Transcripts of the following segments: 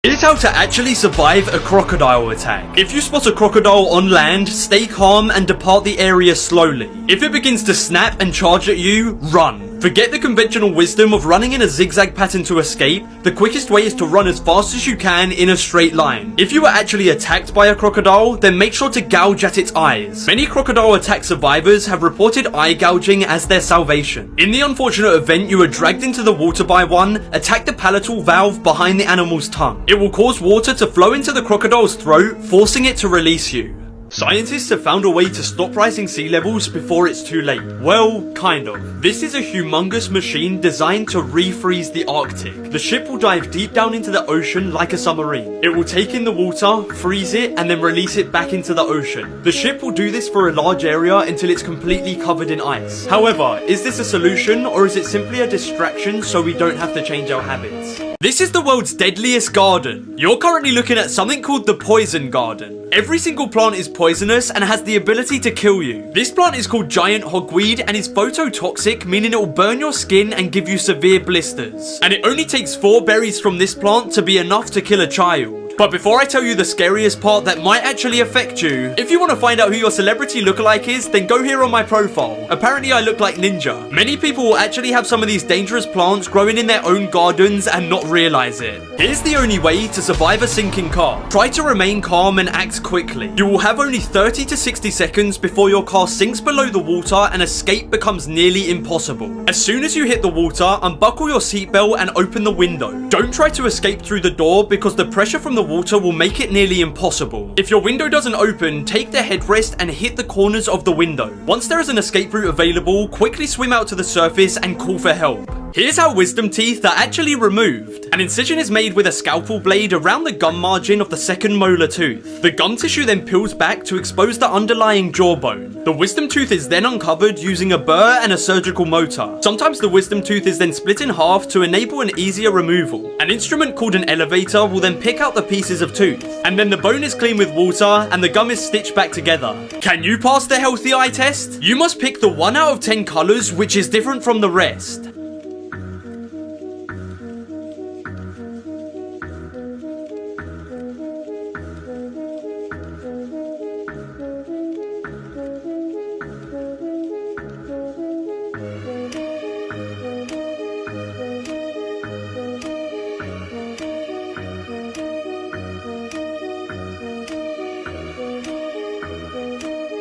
Here's how to actually survive a crocodile attack. If you spot a crocodile on land, stay calm and depart the area slowly. If it begins to snap and charge at you, run. Forget the conventional wisdom of running in a zigzag pattern to escape. The quickest way is to run as fast as you can in a straight line. If you are actually attacked by a crocodile, then make sure to gouge at its eyes. Many crocodile attack survivors have reported eye gouging as their salvation. In the unfortunate event you are dragged into the water by one, attack the palatal valve behind the animal's tongue. It will cause water to flow into the crocodile's throat, forcing it to release you. Scientists have found a way to stop rising sea levels before it's too late. Well, kind of. This is a humongous machine designed to refreeze the Arctic. The ship will dive deep down into the ocean like a submarine. It will take in the water, freeze it, and then release it back into the ocean. The ship will do this for a large area until it's completely covered in ice. However, is this a solution or is it simply a distraction so we don't have to change our habits? This is the world's deadliest garden. You're currently looking at something called the poison garden. Every single plant is poisonous and has the ability to kill you. This plant is called giant hogweed and is phototoxic, meaning it will burn your skin and give you severe blisters. And it only takes 4 berries from this plant to be enough to kill a child. But before I tell you the scariest part that might actually affect you, if you want to find out who your celebrity lookalike is, then go here on my profile. Apparently I look like Ninja. Many people will actually have some of these dangerous plants growing in their own gardens and not realize it. Here's the only way to survive a sinking car. Try to remain calm and act quickly. You will have only 30 to 60 seconds before your car sinks below the water and escape becomes nearly impossible. As soon as you hit the water, unbuckle your seatbelt and open the window. Don't try to escape through the door because the pressure from the water will make it nearly impossible. If your window doesn't open, take the headrest and hit the corners of the window. Once there is an escape route available, quickly swim out to the surface and call for help. Here's how wisdom teeth are actually removed. An incision is made with a scalpel blade around the gum margin of the second molar tooth. The gum tissue then peels back to expose the underlying jawbone. The wisdom tooth is then uncovered using a burr and a surgical motor. Sometimes the wisdom tooth is then split in half to enable an easier removal. An instrument called an elevator will then pick out the pieces of tooth. And then the bone is cleaned with water and the gum is stitched back together. Can you pass the healthy eye test? You must pick the 1 out of 10 colors which is different from the rest.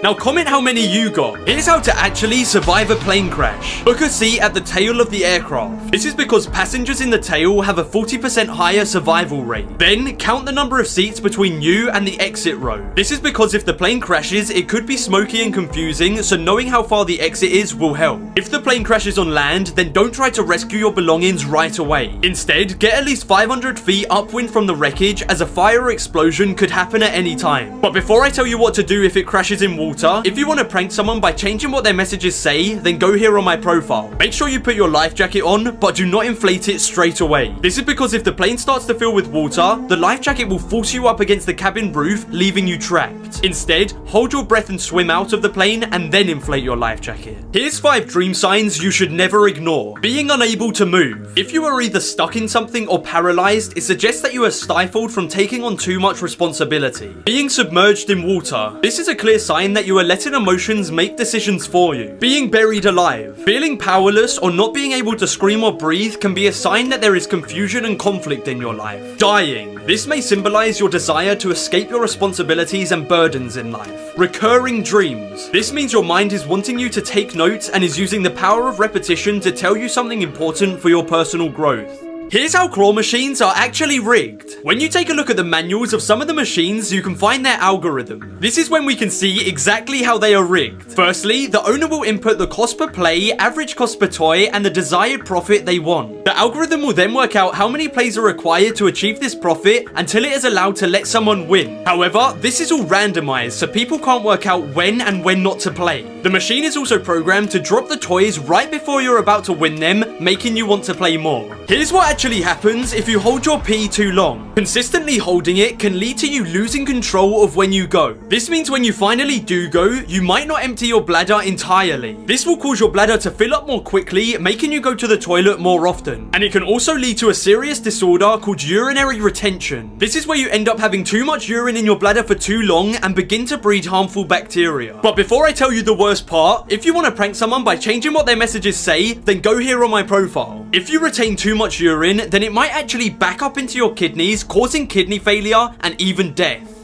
Now comment how many you got. Here's how to actually survive a plane crash. Book a seat at the tail of the aircraft. This is because passengers in the tail have a 40% higher survival rate. Then count the number of seats between you and the exit row. This is because if the plane crashes, it could be smoky and confusing, so knowing how far the exit is will help. If the plane crashes on land, then don't try to rescue your belongings right away. Instead, get at least 500 feet upwind from the wreckage as a fire or explosion could happen at any time. But before I tell you what to do if it crashes in water, if you want to prank someone by changing what their messages say, then go here on my profile. Make sure you put your life jacket on, but do not inflate it straight away. This is because if the plane starts to fill with water, the life jacket will force you up against the cabin roof, leaving you trapped. Instead, hold your breath and swim out of the plane and then inflate your life jacket. Here's 5 dream signs you should never ignore. Being unable to move. If you are either stuck in something or paralyzed, it suggests that you are stifled from taking on too much responsibility. Being submerged in water. This is a clear sign that you are letting emotions make decisions for you. Being buried alive. Feeling powerless or not being able to scream or breathe can be a sign that there is confusion and conflict in your life. Dying. This may symbolize your desire to escape your responsibilities and burdens in life. Recurring dreams. This means your mind is wanting you to take notes and is using the power of repetition to tell you something important for your personal growth. Here's how claw machines are actually rigged. When you take a look at the manuals of some of the machines, you can find their algorithm. This is when we can see exactly how they are rigged. Firstly, the owner will input the cost per play, average cost per toy, and the desired profit they want. The algorithm will then work out how many plays are required to achieve this profit until it is allowed to let someone win. However, this is all randomized, so people can't work out when and when not to play. The machine is also programmed to drop the toys right before you're about to win them, making you want to play more. Here's what actually happens if you hold your pee too long. Consistently holding it can lead to you losing control of when you go. This means when you finally do go, you might not empty your bladder entirely. This will cause your bladder to fill up more quickly, making you go to the toilet more often. And it can also lead to a serious disorder called urinary retention. This is where you end up having too much urine in your bladder for too long and begin to breed harmful bacteria. But before I tell you the worst part, if you want to prank someone by changing what their messages say, then go here on my profile. If you retain too much urine, then it might actually back up into your kidneys, causing kidney failure and even death.